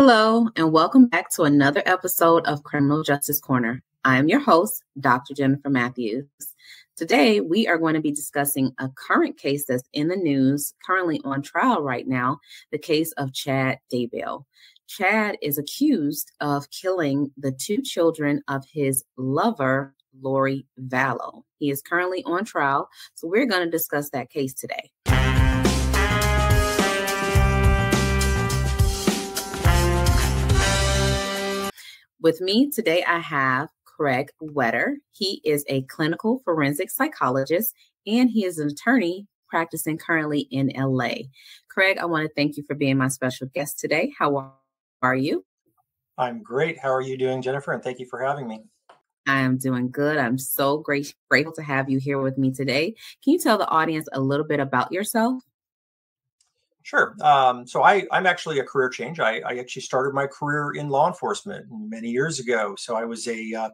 Hello, and welcome back to another episode of Criminal Justice Corner. I am your host, Dr. Jennifer Matthews. Today, we are going to be discussing a current case that's in the news, currently on trial right now, the case of Chad Daybell. Chad is accused of killing the two children of his lover, Lori Vallow. He is currently on trial, so we're going to discuss that case today. With me today, I have Craig Wetter. He is a clinical forensic psychologist, and he is an attorney practicing currently in LA. Craig, I want to thank you for being my special guest today. How are you? I'm great. How are you doing, Jennifer? And thank you for having me. I am doing good. I'm so grateful to have you here with me today. Can you tell the audience a little bit about yourself? Sure. So I'm actually a career change. I actually started my career in law enforcement many years ago. So I was a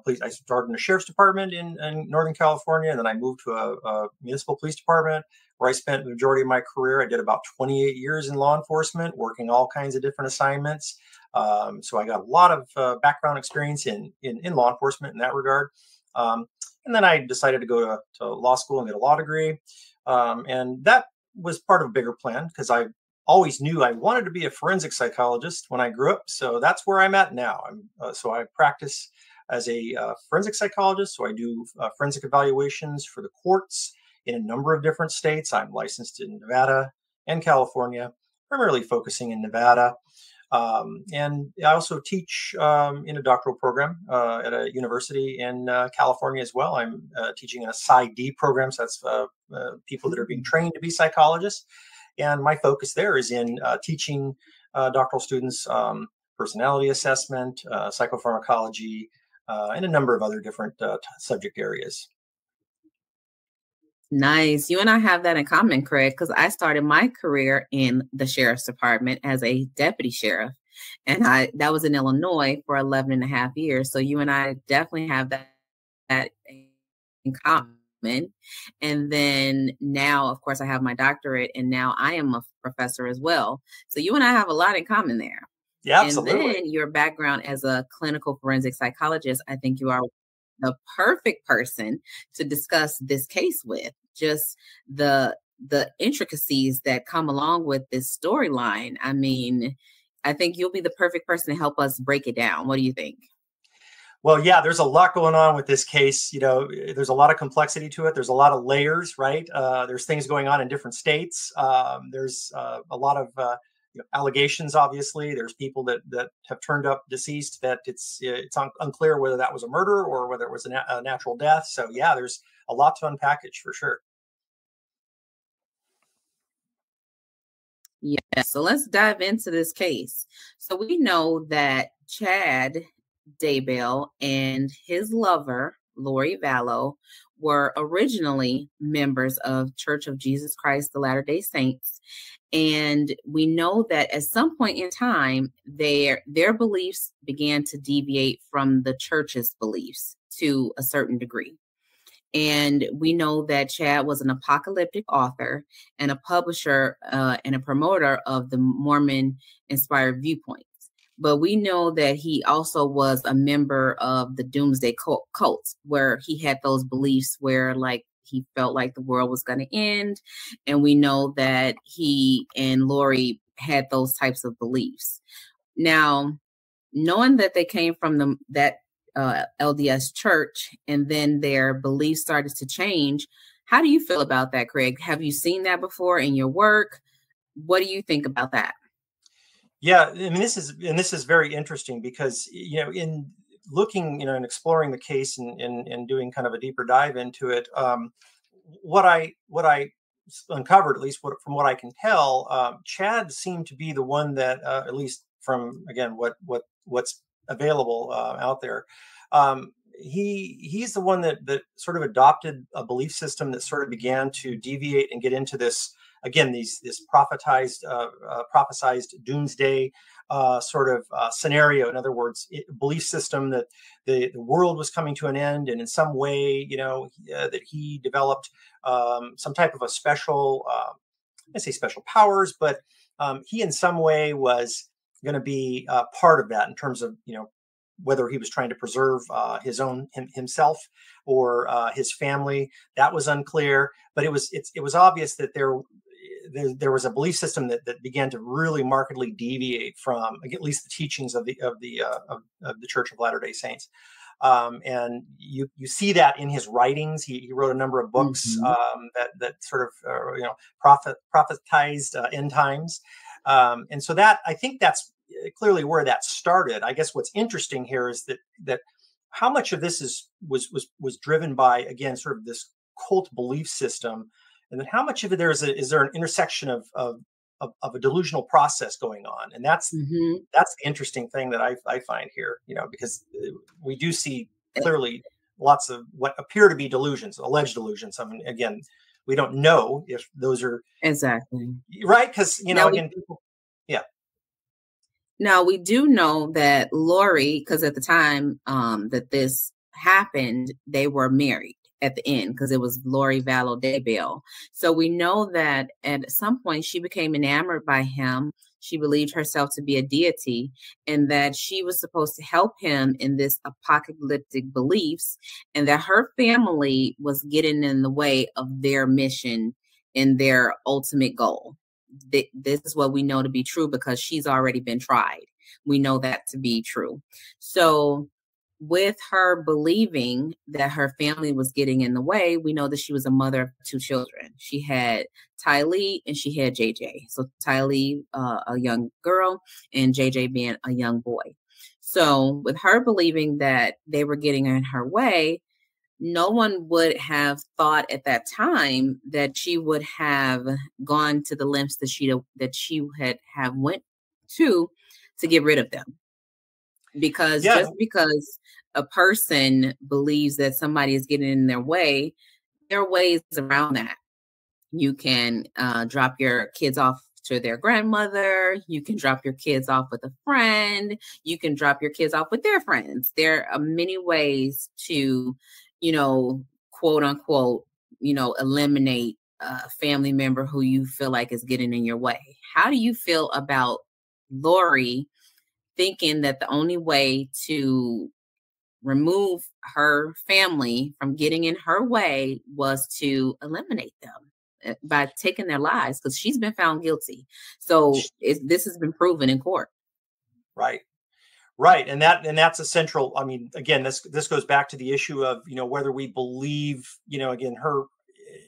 police. I started in the sheriff's department in Northern California, and then I moved to a municipal police department where I spent the majority of my career. I did about 28 years in law enforcement, working all kinds of different assignments. So I got a lot of background experience in law enforcement in that regard. And then I decided to go to law school and get a law degree. And that was part of a bigger plan because I always knew I wanted to be a forensic psychologist when I grew up. So that's where I'm at now. So I practice as a forensic psychologist. So I do forensic evaluations for the courts in a number of different states. I'm licensed in Nevada and California, primarily focusing in Nevada. And I also teach in a doctoral program at a university in California as well. I'm teaching in a PsyD program. So that's people that are being trained to be psychologists. And my focus there is in teaching doctoral students personality assessment, psychopharmacology, and a number of other different subject areas. Nice. You and I have that in common, Craig, because I started my career in the sheriff's department as a deputy sheriff. And that was in Illinois for 11 and a half years. So you and I definitely have that in common. And then now, of course, I have my doctorate, and now I am a professor as well. So you and I have a lot in common there. Yeah, absolutely. And then your background as a clinical forensic psychologist, I think you are the perfect person to discuss this case with. Just the intricacies that come along with this storyline. I mean, I think you'll be the perfect person to help us break it down. What do you think? Well, yeah, there's a lot going on with this case. You know, there's a lot of complexity to it. There's a lot of layers, right? There's things going on in different states. There's a lot of allegations. Obviously, there's people that have turned up deceased. That it's unclear whether that was a murder or whether it was a natural death. So yeah, there's a lot to unpackage for sure. Yeah, so let's dive into this case. So we know that Chad Daybell and his lover, Lori Vallow, were originally members of Church of Jesus Christ, the Latter-day Saints. And we know that at some point in time, their beliefs began to deviate from the church's beliefs to a certain degree. And we know that Chad was an apocalyptic author and a publisher and a promoter of the Mormon-inspired viewpoints. But we know that he also was a member of the doomsday cult, where he had those beliefs where, like, he felt like the world was going to end. And we know that he and Lori had those types of beliefs. Now, knowing that they came from that LDS church, and then their beliefs started to change. How do you feel about that, Craig? Have you seen that before in your work? What do you think about that? Yeah, I mean, this is very interesting because, in looking, and exploring the case and doing kind of a deeper dive into it, what I uncovered, at least from what I can tell, Chad seemed to be the one that, at least from, again, what's available out there. He's the one that sort of adopted a belief system that sort of began to deviate and get into this, again, this prophesized doomsday sort of scenario. In other words, belief system that the world was coming to an end, and in some way, that he developed some type of a special, I say special powers, but he in some way was going to be part of that in terms of, whether he was trying to preserve himself or his family. That was unclear, but it was obvious that there was a belief system that began to really markedly deviate from at least the teachings of the Church of Latter-day Saints. And you see that in his writings. He wrote a number of books that sort of prophetized end times. And so that, I think that's clearly where that started. I guess what's interesting here is that how much of this was driven by, again, sort of this cult belief system, and then how much of it is there an intersection of a delusional process going on. And that's the interesting thing that I find here, because we do see clearly lots of what appear to be delusions, alleged delusions. I mean, again, we don't know if those are exactly right. Because, again, people, yeah. Now, we do know that Lori, because at the time that this happened, they were married at the end, because it was Lori Vallow Daybell. So we know that at some point she became enamored by him. She believed herself to be a deity, and that she was supposed to help him in this apocalyptic beliefs, and that her family was getting in the way of their mission and their ultimate goal. This is what we know to be true because she's already been tried. We know that to be true. So with her believing that her family was getting in the way, we know that she was a mother of two children. She had Tylee and she had J.J. So Tylee, a young girl, and J.J. being a young boy. So with her believing that they were getting in her way, no one would have thought at that time that she would have gone to the lengths that she had went to get rid of them. Because just because a person believes that somebody is getting in their way, there are ways around that. You can drop your kids off to their grandmother. You can drop your kids off with a friend. You can drop your kids off with their friends. There are many ways to, quote unquote, eliminate a family member who you feel like is getting in your way. How do you feel about Lori thinking that the only way to remove her family from getting in her way was to eliminate them by taking their lives? Because she's been found guilty. So this has been proven in court. Right. And that's a central, I mean, again, this goes back to the issue of, whether we believe, again,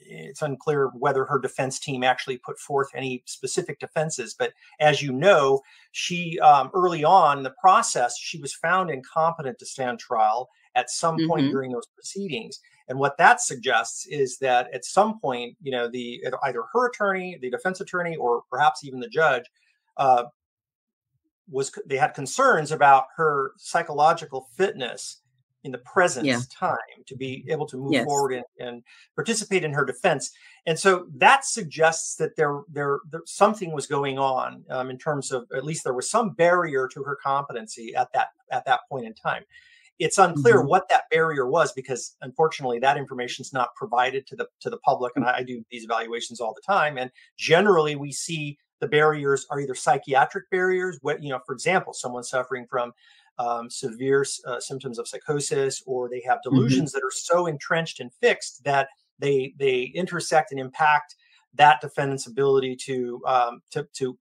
it's unclear whether her defense team actually put forth any specific defenses. But as you know, she early on in the process, she was found incompetent to stand trial at some point during those proceedings. And what that suggests is that at some point, either her attorney, the defense attorney, or perhaps even the judge, they had concerns about her psychological fitness in the present time to be able to move forward and participate in her defense. And so that suggests that there something was going on in terms of, at least there was some barrier to her competency at that point in time. It's unclear what that barrier was, because unfortunately that information is not provided to the public. And I do these evaluations all the time. And generally we see the barriers are either psychiatric barriers, for example, someone suffering from severe symptoms of psychosis, or they have delusions that are so entrenched and fixed that they intersect and impact that defendant's ability to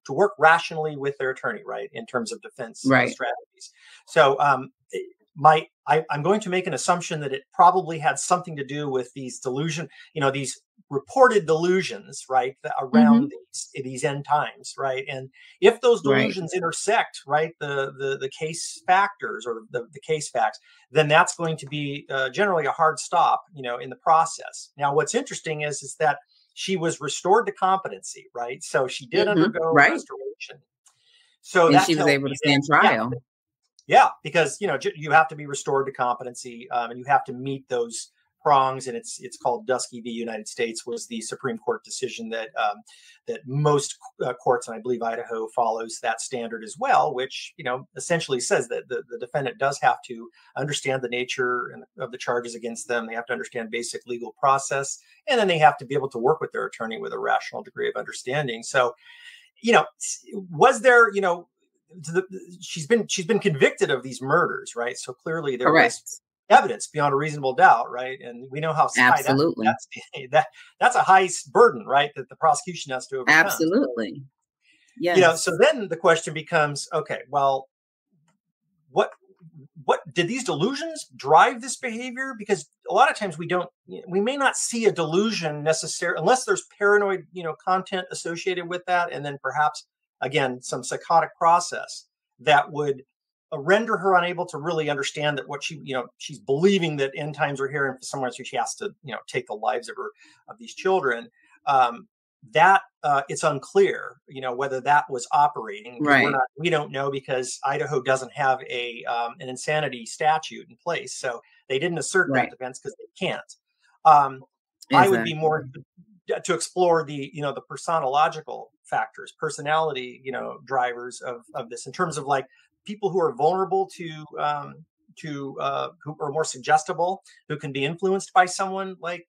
work rationally with their attorney, right, in terms of defense strategies. So I'm going to make an assumption that it probably had something to do with these these reported delusions, right, around these end times, right? And if those delusions intersect, right, the case factors or the case facts, then that's going to be generally a hard stop, in the process. Now, what's interesting is that she was restored to competency, right? So she did undergo restoration. So and she was able to stand trial. Yeah, because you have to be restored to competency, and you have to meet those prongs, and it's called Dusky v. United States, was the Supreme Court decision that most courts, and I believe Idaho follows that standard as well, which essentially says that the defendant does have to understand the nature of the charges against them. They have to understand basic legal process, and then they have to be able to work with their attorney with a rational degree of understanding. So, was there she's been convicted of these murders, right? So clearly there was Correct. evidence beyond a reasonable doubt, right? And we know how high Absolutely. that's a high burden, right? That the prosecution has to overcome. Absolutely. So Yes. then the question becomes, okay, well, what did these delusions drive this behavior? Because a lot of times we may not see a delusion necessarily unless there's paranoid, content associated with that, and then perhaps again some psychotic process that would render her unable to really understand that what she's believing that end times are here, and for someone, so she has to take the lives of these children. That it's unclear, whether that was operating, because Right. we don't know, because Idaho doesn't have an insanity statute in place, so they didn't assert that Right. defense because they can't. I would be Exactly. more to explore the personological factors, personality, drivers of this, in terms of like people who are vulnerable to who are more suggestible, who can be influenced by someone like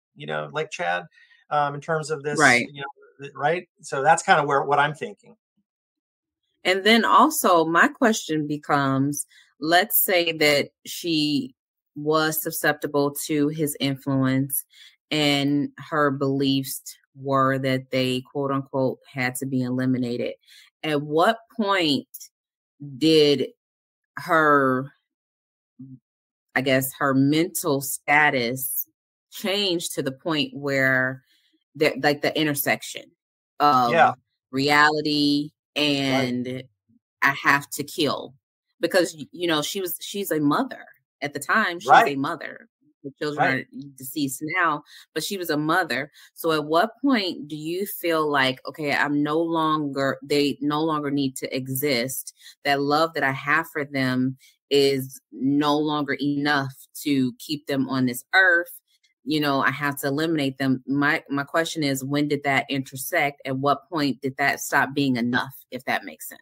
Chad, in terms of this, Right. right? So that's kind of what I'm thinking. And then also my question becomes, let's say that she was susceptible to his influence and her beliefs were that they quote unquote had to be eliminated. At what point did her, I guess, her mental status change to the point where like the intersection of Yeah. reality Right. and I have to kill? Because she's a mother. At the time, she was a Right. mother. The children Right. are deceased now, but she was a mother. So at what point do you feel like, okay, they no longer need to exist? That love that I have for them is no longer enough to keep them on this earth. I have to eliminate them. My question is, when did that intersect? At what point did that stop being enough, if that makes sense?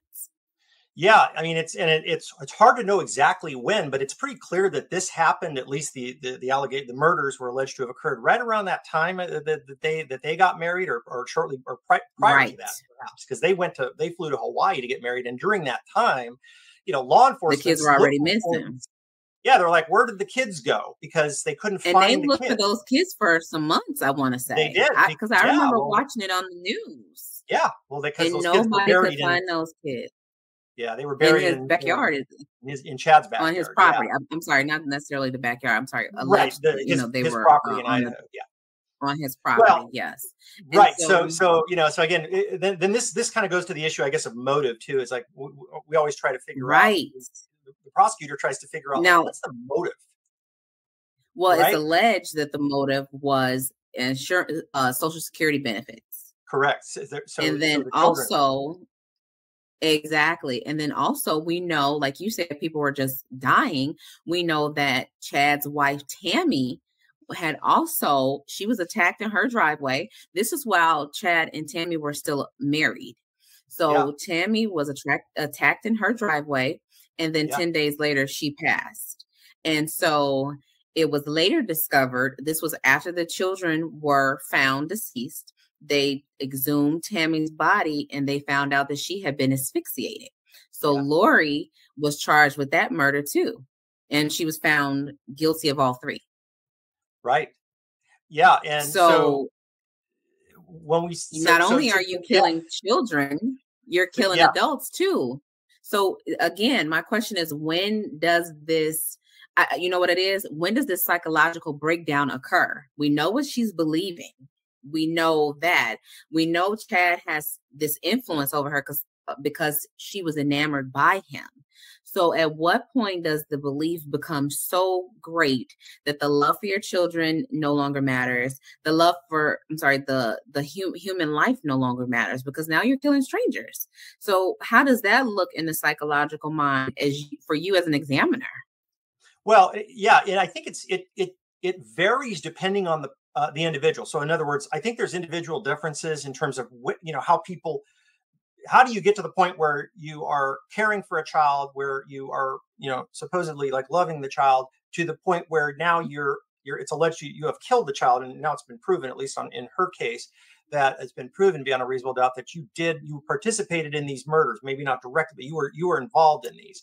Yeah, I mean, it's hard to know exactly when, but it's pretty clear that this happened. At least the murders were alleged to have occurred right around that time that they got married, or shortly or prior to Right. that, perhaps, because they flew to Hawaii to get married, and during that time, law The kids were enforcement's already looking for. missing. Yeah, they're like, where did the kids go? Because they couldn't And they find the looked for kids. those kids for some months, I want to They say. did, Because I yeah. remember Well, watching it on the news. yeah, well, because And those kids were nobody could buried find those kids they were in buried his backyard, in Chad's on his backyard. Yeah. property. I'm sorry, not necessarily the backyard. I'm sorry, Right. alleged, they His were property in Idaho. Yeah. on his Well, property, yes. And right. So again, then this kind of goes to the issue, I guess, of motive too. It's like we always try to figure out. right. The prosecutor tries to figure out, like, Now, what's the motive, well, it's right? alleged that the motive was Social Security benefits. Correct. And then the children. also, exactly. And then also, we know, like you said, people were just dying. We know that Chad's wife, Tammy, she was attacked in her driveway. This is while Chad and Tammy were still married. Yeah. So Tammy was attacked in her driveway. And then Yeah. 10 days later, she passed. And so it was later discovered, this was after the children were found deceased. They exhumed Tammy's body and they found out that she had been asphyxiated. So Yeah. Lori was charged with that murder too. And she was found guilty of all three. Right. Yeah. And so when we not only are you killing children, you're killing adults too. So again, my question is, when does this, you know what it is? When does this psychological breakdown occur? We know what she's believing. We know that. We know Chad has this influence over her because she was enamored by him. So at what point does the belief become so great that the love for your children no longer matters? The love for, the human life no longer matters, because now you're killing strangers. So how does that look in the psychological mind for you as an examiner? Well, yeah, and I think it varies depending on the individual. So in other words, I think there's individual differences in terms of how do you get to the point where you are caring for a child, where you are, supposedly like loving the child, to the point where now you're it's alleged you have killed the child, and now it's been proven, at least in her case, that it's been proven beyond a reasonable doubt that you participated in these murders, maybe not directly, but you were involved in these.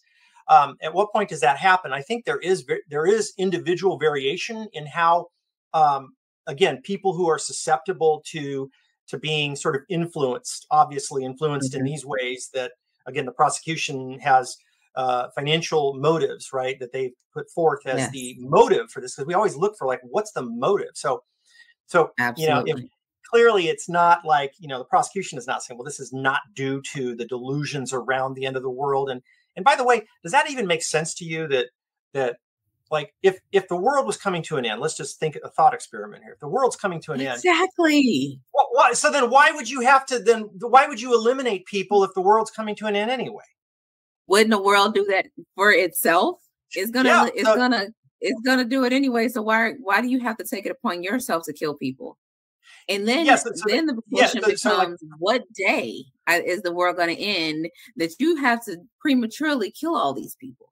At what point does that happen? I think there is individual variation in how, again, people who are susceptible to being sort of obviously influenced in these ways, that, again, the prosecution has financial motives, right, that they put forth as the motive for this, because we always look for, like, what's the motive? So Absolutely. if clearly it's not like, the prosecution is not saying, well, this is not due to the delusions around the end of the world. And by the way, does that even make sense to you that like, if the world was coming to an end, let's just think a thought experiment here. If the world's coming to an end. Exactly. So then why would you eliminate people if the world's coming to an end anyway? Wouldn't the world do that for itself? It's gonna do it anyway. So why do you have to take it upon yourself to kill people? And then, the question becomes, what day is the world going to end that you have to prematurely kill all these people?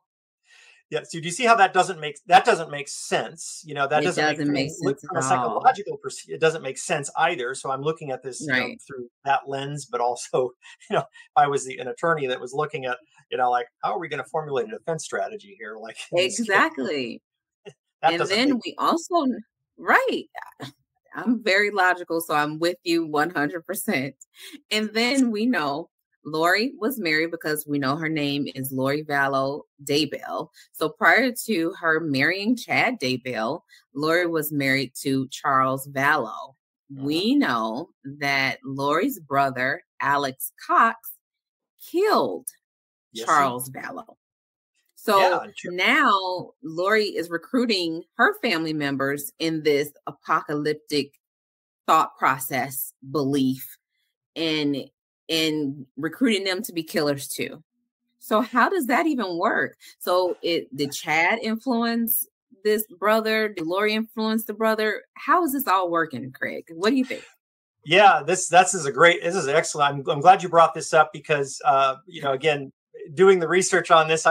Yeah. So do you see how that doesn't make sense? That doesn't make sense from a psychological perspective. It doesn't make sense either. So I'm looking at this through that lens, but also, if I was an attorney that was looking at, like, how are we going to formulate a defense strategy here? Like, exactly. And then we also, I'm very logical, so I'm with you 100%. And then we know Lori was married, because we know her name is Lori Vallow Daybell. So prior to her marrying Chad Daybell, Lori was married to Charles Vallow. We know that Lori's brother, Alex Cox, killed Charles Vallow. So now Lori is recruiting her family members in this apocalyptic thought process belief, and recruiting them to be killers too. So how does that even work? So did Chad influence this brother? Did Lori influence the brother? How is this all working, Craig? What do you think? Yeah, this is excellent. I'm glad you brought this up, because again, doing the research on this,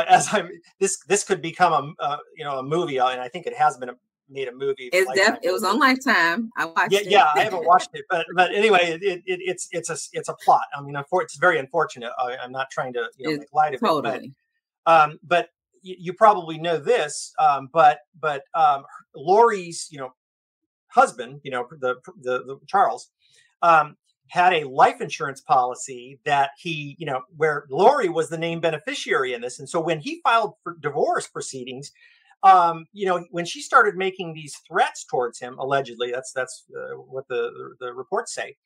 this could become a movie, and I think it has been made a movie. It was on Lifetime. I watched it. Yeah, I haven't watched it, but anyway, it's a plot. I mean, it's very unfortunate. I'm not trying to make light of it, but you probably know this, but Lori's husband, the Charles, had a life insurance policy that where Lori was the named beneficiary in this. And so when he filed for divorce proceedings, when she started making these threats towards him, allegedly, that's what the reports say,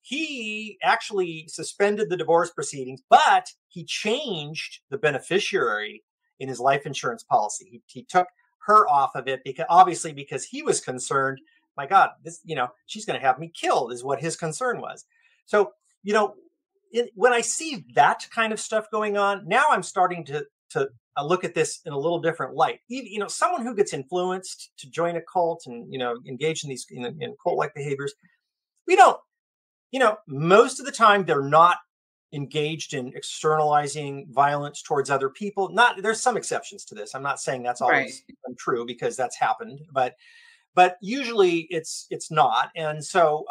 he actually suspended the divorce proceedings, but he changed the beneficiary in his life insurance policy. He took her off of it, because he was concerned, my God, this, she's going to have me killed, is what his concern was. So, when I see that kind of stuff going on, now I'm starting to look at this in a little different light. Someone who gets influenced to join a cult and, engage in these in cult-like behaviors, we don't, most of the time they're not engaged in externalizing violence towards other people. There's some exceptions to this. I'm not saying that's always true, because that's happened, but usually it's not. And so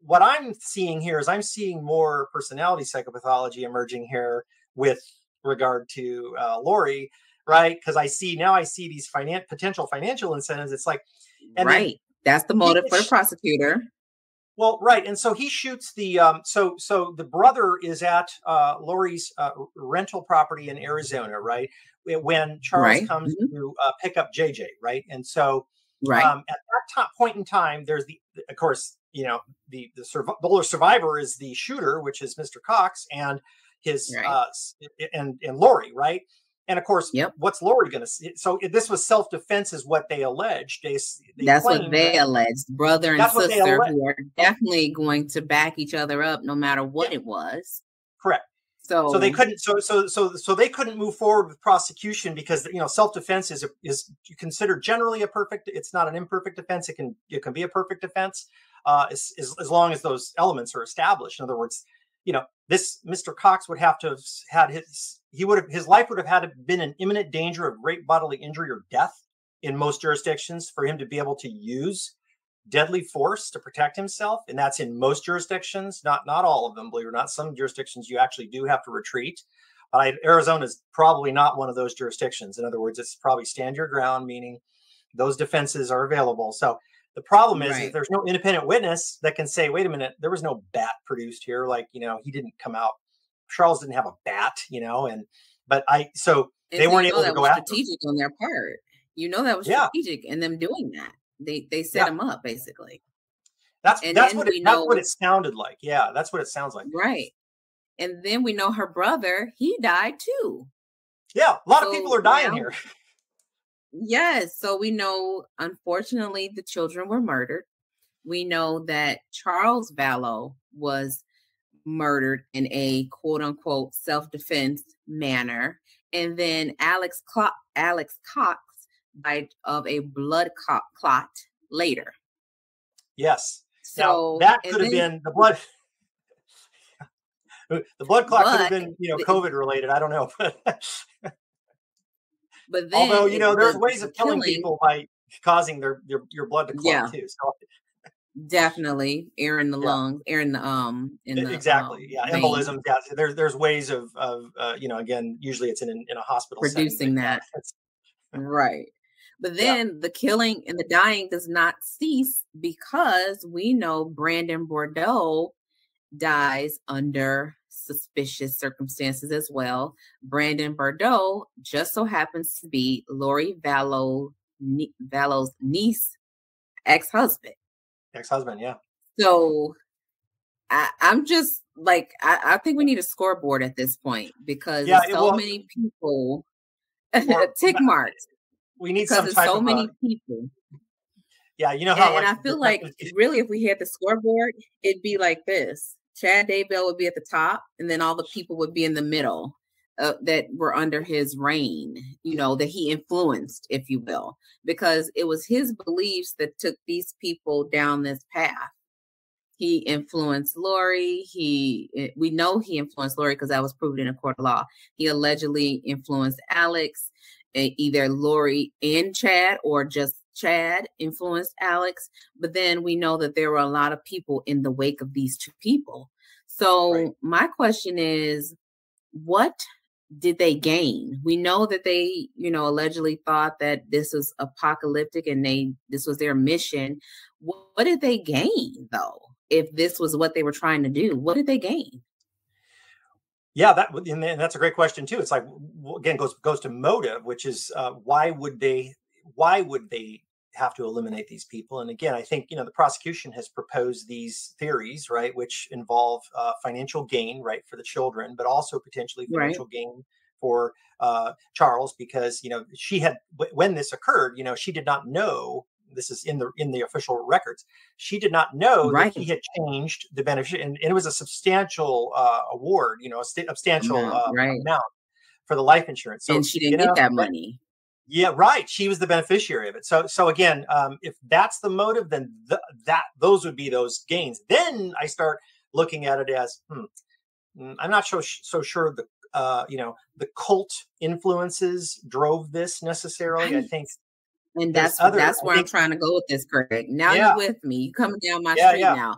what I'm seeing here is I'm seeing more personality psychopathology emerging here with regard to Lori, right? Because I see these potential financial incentives. It's like, that's the motive for the prosecutor. Well, right. And so he shoots the, so the brother is at Lori's rental property in Arizona, right? When Charles comes to pick up J.J., right? And so at that point in time, there's of course, the survivor is the shooter, which is Mr. Cox, and his, and Lori, right? And of course, what's Lori going to see? So this was self-defense, is what they alleged. That's what they alleged. Brother and sister, who are definitely going to back each other up, no matter what it was. Correct. So they couldn't. So they couldn't move forward with prosecution, because self-defense is considered generally a perfect. It's not an imperfect defense. It can be a perfect defense, as long as those elements are established. In other words, this Mr. Cox would have to have had his life would have had been in imminent danger of great bodily injury or death in most jurisdictions for him to be able to use deadly force to protect himself. And that's in most jurisdictions, not all of them, believe it or not. Some jurisdictions you actually do have to retreat. Arizona is probably not one of those jurisdictions. In other words, it's probably stand your ground, meaning those defenses are available. So the problem is there's no independent witness that can say, wait a minute, there was no bat produced here. Like, he didn't come out. Charles didn't have a bat, so they weren't able to go after. Strategic on their part. That was strategic in them doing that. They set him up basically. That's what it sounded like. Yeah, that's what it sounds like. Right. And then we know her brother, he died too. Yeah, a lot of people are dying here. Yes. So we know, unfortunately, the children were murdered. We know that Charles Vallow was murdered in a quote unquote self-defense manner. And then Alex Cox died of a blood clot later. Yes. So now, that could have been the blood. The blood clot could have been, COVID related. I don't know. But then, although, there's ways of killing people by causing your blood to clot too. So. Definitely air in the lungs, air in the exactly. Embolism. Yeah. There's ways of again, usually it's in a hospital producing setting, that. Right. But then the killing and the dying does not cease because we know Brandon Bordeaux dies under suspicious circumstances as well. Brandon Bordeaux just so happens to be Lori Vallow's niece, ex-husband, yeah. So I'm just like, I think we need a scoreboard at this point because many people tick marks. We need some type of many people. Yeah, how. And I feel like really, if we had the scoreboard, it'd be like this: Chad Daybell would be at the top, and then all the people would be in the middle that were under his reign. That he influenced, if you will, because it was his beliefs that took these people down this path. He influenced Lori. We know he influenced Lori because that was proven in a court of law. He allegedly influenced Alex. Either Lori and Chad or just Chad influenced Alex. But then we know that there were a lot of people in the wake of these two people. So my question is, what did they gain? We know that they, allegedly thought that this was apocalyptic and this was their mission. What did they gain though? If this was what they were trying to do, what did they gain? Yeah, that's a great question too. It's like, again, goes to motive, which is why would they have to eliminate these people? And again, I think the prosecution has proposed these theories, right, which involve financial gain, right, for the children, but also potentially financial gain for Charles, because she had, when this occurred, she did not know. This is in the official records. She did not know that he had changed the benefit, and it was a substantial award, a substantial amount for the life insurance. So, and she didn't get that money. Yeah, right. She was the beneficiary of it. So again, if that's the motive, then those would be those gains. Then I start looking at it as, I'm not so sure the cult influences drove this necessarily. I think. And that's where I'm trying to go with this, Greg. Now you're with me. You coming down my street now.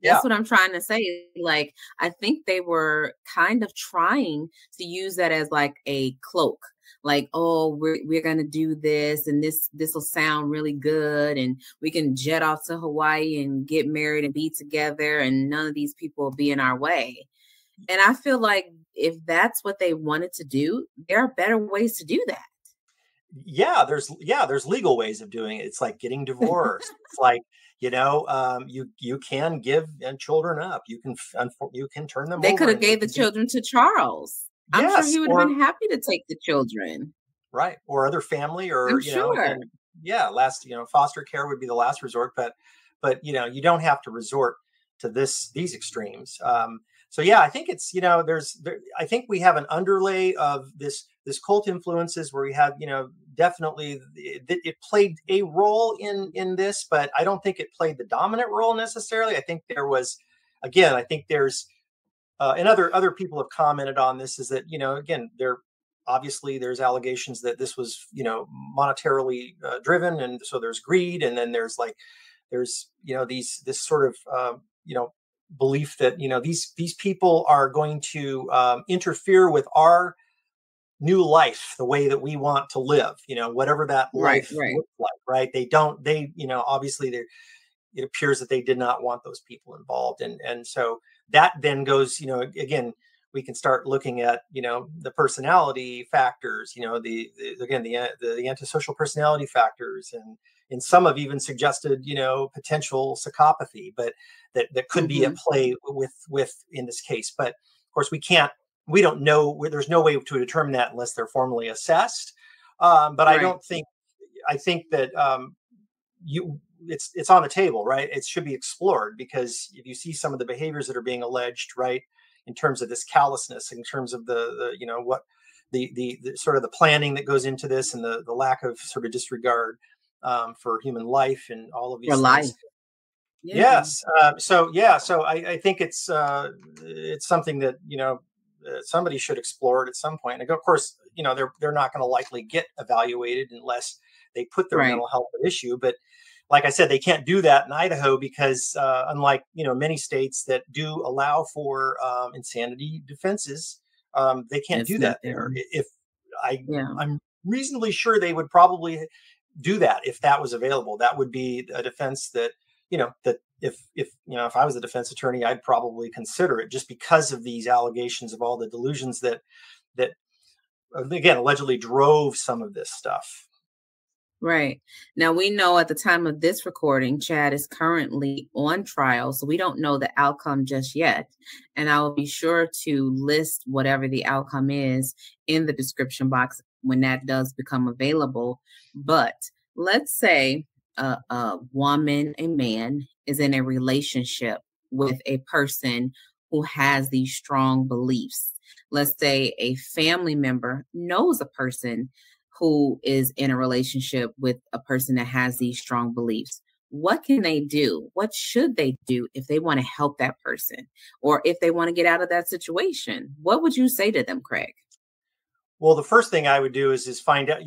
That's what I'm trying to say. Like, I think they were kind of trying to use that as like a cloak. Like, oh, we're gonna do this, and this will sound really good, and we can jet off to Hawaii and get married and be together, and none of these people will be in our way. And I feel like if that's what they wanted to do, there are better ways to do that. Yeah, there's legal ways of doing it. It's like getting divorced. It's like, you can give children up. You can turn them. They could have gave the children to Charles. I'm sure he would have been happy to take the children. Right, or other family, or I'm sure. Foster care would be the last resort. But you don't have to resort to these extremes. So yeah, I think it's I think we have an underlay of this cult influences where we have definitely it played a role in this, but I don't think it played the dominant role necessarily. I think there was, again, there's and other people have commented on this, is that again, there obviously there's allegations that this was, monetarily driven, and so there's greed, and then there's this sort of belief that these people are going to interfere with our new life, the way that we want to live, whatever that Right, life right. looks like, right? They obviously it appears that they did not want those people involved. And so that then goes, again, we can start looking at, the personality factors, the antisocial personality factors, and some have even suggested, potential psychopathy, but that could be at play with in this case. But of course we don't know, there's no way to determine that unless they're formally assessed. But Right. I think that it's on the table, right? It should be explored, because if you see some of the behaviors that are being alleged, right, in terms of this callousness, in terms of the what the sort of the planning that goes into this, and the lack of sort of disregard for human life and all of For these life. things. Yeah. Yes. So I think it's something that somebody should explore it at some point. And of course, they're not going to likely get evaluated unless they put their Right. mental health at issue. But like I said, they can't do that in Idaho because unlike many states that do allow for insanity defenses, they can't It's do not that there. there. If Yeah. I'm reasonably sure they would probably do that if that was available. That would be a defense that that if I was a defense attorney, I'd probably consider it, just because of these allegations of all the delusions that again allegedly drove some of this stuff. Right. Now we know at the time of this recording, Chad is currently on trial, so we don't know the outcome just yet. And I will be sure to list whatever the outcome is in the description box when that does become available. But let's say a woman, a man is in a relationship with a person who has these strong beliefs. Let's say a family member knows a person who is in a relationship with a person that has these strong beliefs. What can they do? What should they do if they want to help that person, or if they want to get out of that situation? What would you say to them, Craig? Well, the first thing I would do is find out,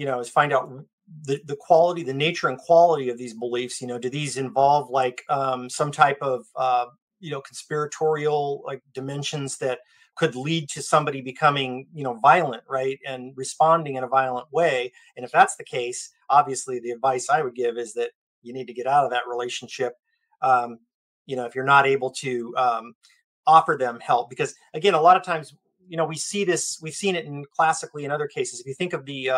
the quality, the nature and quality of these beliefs. Do these involve like some type of conspiratorial like dimensions that could lead to somebody becoming violent, right, and responding in a violent way? And if that's the case, obviously the advice I would give is that you need to get out of that relationship. If you're not able to offer them help, because again, a lot of times we've seen it in classically in other cases. If you think of the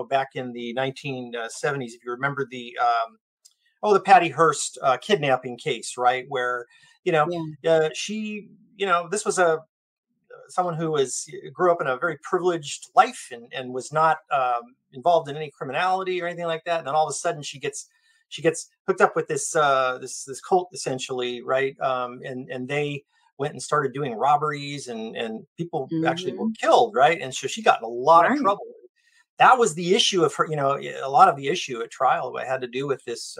back in the 1970s, if you remember the Patty Hearst kidnapping case, right, where Yeah. she this was someone who grew up in a very privileged life, and was not involved in any criminality or anything like that, and then all of a sudden she gets hooked up with this cult, essentially, right, and they went and started doing robberies, and people actually were Hmm. killed, right? And so she got in a lot of Right. trouble. That was the issue of her, a lot of the issue at trial had to do with this,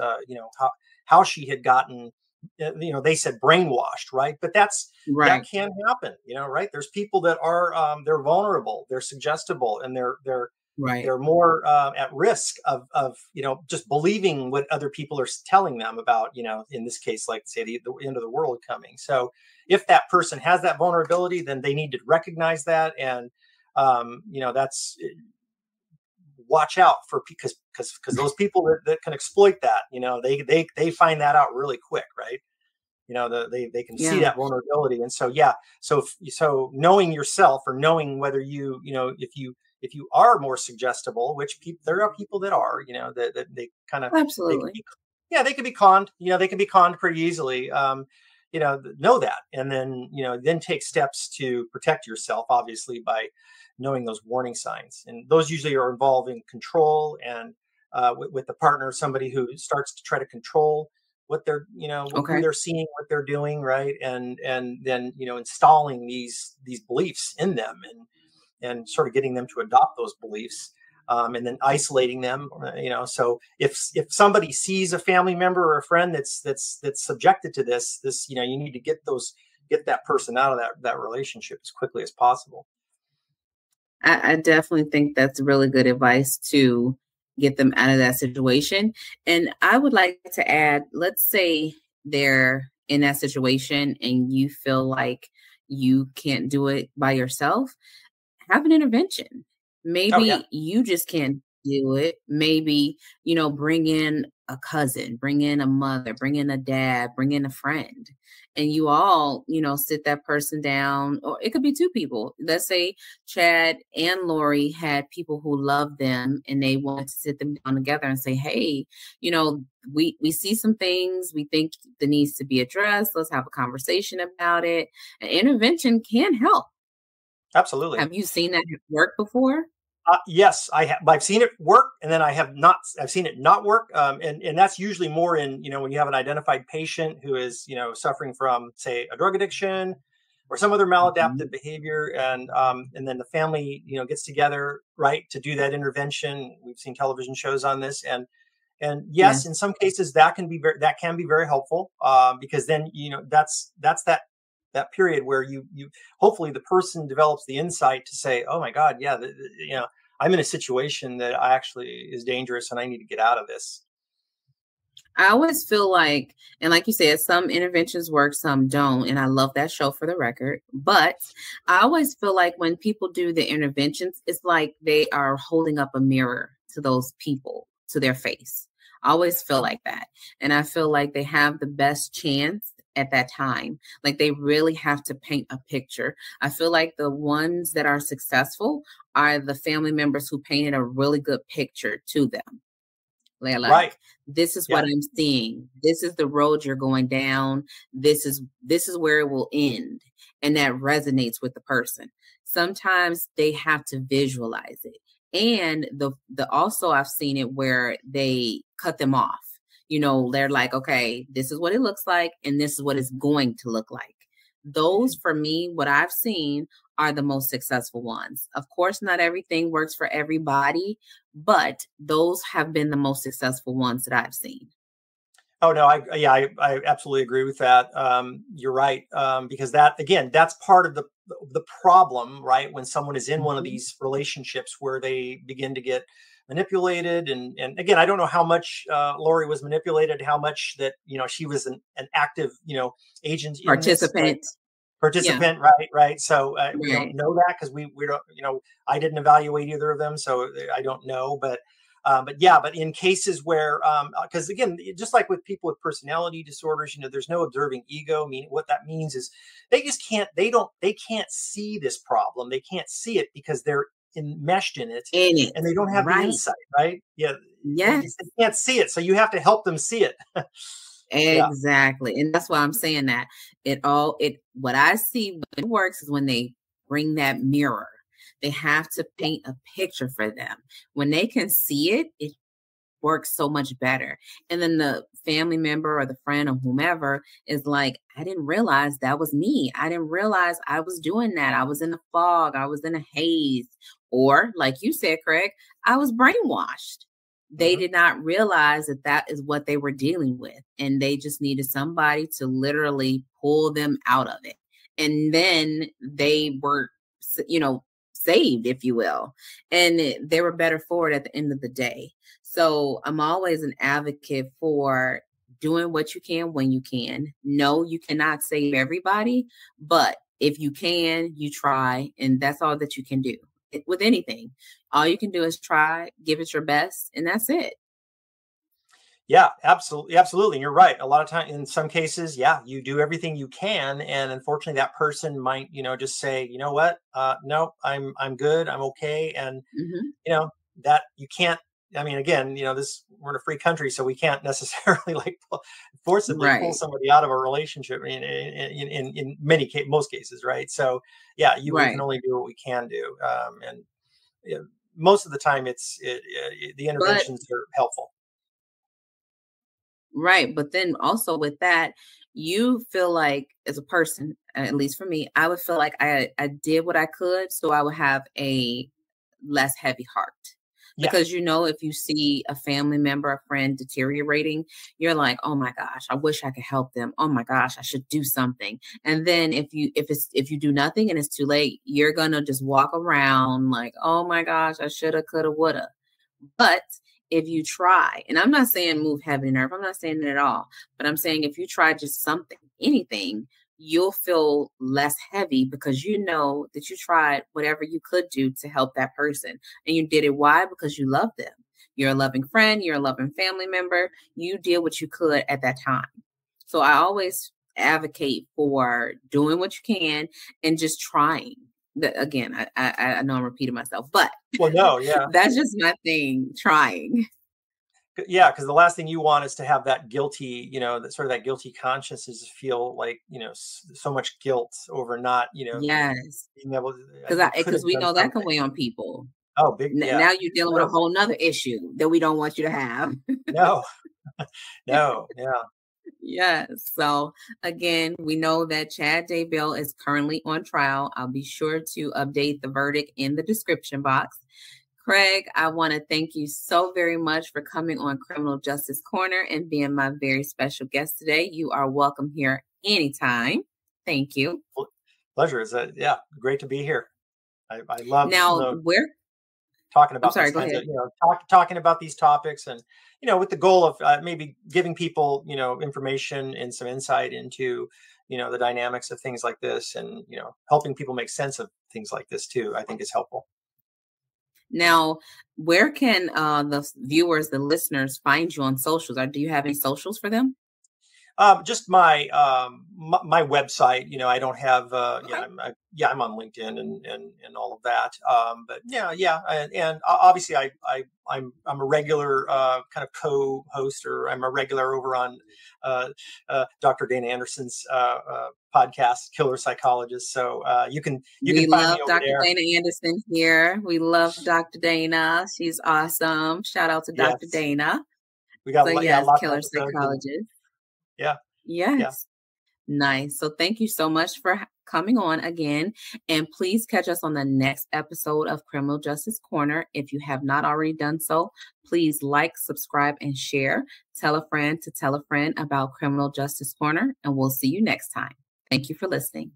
how she had gotten, they said brainwashed, right? But that Right. can happen, right? There's people that are, they're vulnerable, they're suggestible, and Right. they're more at risk of just believing what other people are telling them about, in this case, like say the end of the world coming. So if that person has that vulnerability, then they need to recognize that, and that's watch out for, because those people that can exploit that, they find that out really quick, right? They can see Yeah. that vulnerability. And so so knowing yourself, or knowing whether if you are more suggestible, which there are people that are, that they kind of, they can Absolutely. be, yeah, they can be conned, they can be conned pretty easily. Know that, and then then take steps to protect yourself, obviously, by knowing those warning signs. And those usually are involving control, and with the partner, somebody who starts to try to control what they're, who Okay. they're seeing, what they're doing, right, and then installing these beliefs in them, and sort of getting them to adopt those beliefs, and then isolating them. So if somebody sees a family member or a friend that's subjected to this, you need to get that person out of that relationship as quickly as possible. I definitely think that's really good advice to get them out of that situation. And I would like to add, let's say they're in that situation and you feel like you can't do it by yourself, have an intervention. Oh yeah. Maybe you just can't do it. Maybe, bring in a cousin, bring in a mother, bring in a dad, bring in a friend. And you all, sit that person down, or it could be two people. Let's say Chad and Lori had people who loved them and they wanted to sit them down together and say, hey, we see some things we think that needs to be addressed. Let's have a conversation about it. An intervention can help. Absolutely. Have you seen that work before? Yes, I have. I've seen it work, and then I have not. I've seen it not work, and that's usually more in when you have an identified patient who is suffering from, say, a drug addiction or some other Mhm. maladaptive behavior, and then the family gets together, right, to do that intervention. We've seen television shows on this, and yes, in Yes. some cases that can be very helpful, because then that's that period where you hopefully the person develops the insight to say, oh my god, yeah, I'm in a situation that I actually is dangerous and I need to get out of this. I always feel like, and like you said, some interventions work, some don't. And I love that show for the record. But I always feel like when people do the interventions, it's like they are holding up a mirror to those people, to their face. I always feel like that. And I feel like they have the best chance at that time. Like they really have to paint a picture. I feel like the ones that are successful are the family members who painted a really good picture to them. They're Right. like, this is what Yeah. I'm seeing. This is the road you're going down. This is where it will end. And that resonates with the person. Sometimes they have to visualize it. And the also I've seen it where they cut them off. They're like, okay, this is what it looks like, and this is what it's going to look like. Those for me, what I've seen are the most successful ones. Of course, not everything works for everybody, but those have been the most successful ones that I've seen. Oh no, I absolutely agree with that. You're right, because that again, that's part of the problem, right? When someone is in one of Mhm. these relationships where they begin to get manipulated, and again, I don't know how much Lori was manipulated, how much that she was an active agent in this, right? Participant. Yeah, Participant, right. So we don't right. know that because we don't, I didn't evaluate either of them, so I don't know. But yeah, but in cases where, because again, just like with people with personality disorders, there's no observing ego. I mean, what that means is they just can't, they can't see this problem. They can't see it because they're enmeshed in it, In it. and they don't have the Right. insight, right? Yeah, they Yes. can't see it, so you have to help them see it. Yeah. Exactly. And that's why I'm saying that what I see when it works is when they bring that mirror. They have to paint a picture for them. When they can see it, it works so much better. And then the family member or the friend or whomever is like, I didn't realize that was me. I didn't realize I was doing that. I was in a fog. I was in a haze. Or, like you said, Craig, I was brainwashed. They Mhm. did not realize that that is what they were dealing with. And they just needed somebody to literally pull them out of it. And then they were, saved, if you will. And they were better for it at the end of the day. So I'm always an advocate for doing what you can when you can. No, you cannot save everybody, but if you can, you try, and that's all that you can do with anything. All you can do is try, give it your best, and that's it. Yeah, absolutely, absolutely. You're right. A lot of time, in some cases, yeah, you do everything you can, and unfortunately, that person might, just say, you know what, no, I'm good, I'm okay, and Hmm. you know that you can't. I mean, again, this we're in a free country, so we can't necessarily like forcibly pull Right, somebody out of a relationship in most cases, right? So, yeah, we can right. only do what we can do, and yeah, most of the time, the But interventions are helpful. right, but then also with that, you feel like as a person, at least for me, I would feel like I did what I could, so I would have a less heavy heart. Yeah. Because, if you see a family member, a friend deteriorating, you're like, oh my gosh, I wish I could help them. Oh my gosh, I should do something. And then if you do nothing and it's too late, you're going to just walk around like, oh my gosh, I shoulda, coulda, woulda. But if you try, and I'm not saying move heaven and earth, I'm not saying it at all, but I'm saying if you try just something, anything, you'll feel less heavy because you know that you tried whatever you could do to help that person. And you did it. Why? Because you love them. You're a loving friend. You're a loving family member. You did what you could at that time. So I always advocate for doing what you can and just trying. Again, I know I'm repeating myself, but well, no, yeah, that's just my thing, trying. Yeah, because the last thing you want is to have that guilty, that sort of that guilty conscience is to feel like, so much guilt over not, Yes, being able to, because we know that can weigh on people. Oh, big, yeah. Now you're dealing with a whole nother issue that we don't want you to have. No, no, yeah. Yes. So again, we know that Chad Daybell is currently on trial. I'll be sure to update the verdict in the description box. Craig, I want to thank you so very much for coming on Criminal Justice Corner and being my very special guest today. You are welcome here anytime. Thank you. Pleasure. Great to be here. I love talking about these kinds of, talking about these topics, and with the goal of maybe giving people information and some insight into the dynamics of things like this, and helping people make sense of things like this too, I think is helpful. Now, where can the viewers, the listeners, find you on socials? Or do you have any socials for them? Just my my website. I don't have. Okay. I'm on LinkedIn and all of that. But and obviously I'm a regular kind of co-host, or I'm a regular over on Dr. Dana Anderson's podcast, Killer Psychologist. So you can find me over Dr. there. Dana Anderson here. We love Dr. Dana. She's awesome. Shout out to Dr. Dana. We got Killer Psychologist. Yeah. Yes. Yeah. Nice. So thank you so much for coming on again. And please catch us on the next episode of Criminal Justice Corner. If you have not already done so, please like, subscribe, and share. Tell a friend to tell a friend about Criminal Justice Corner, and we'll see you next time. Thank you for listening.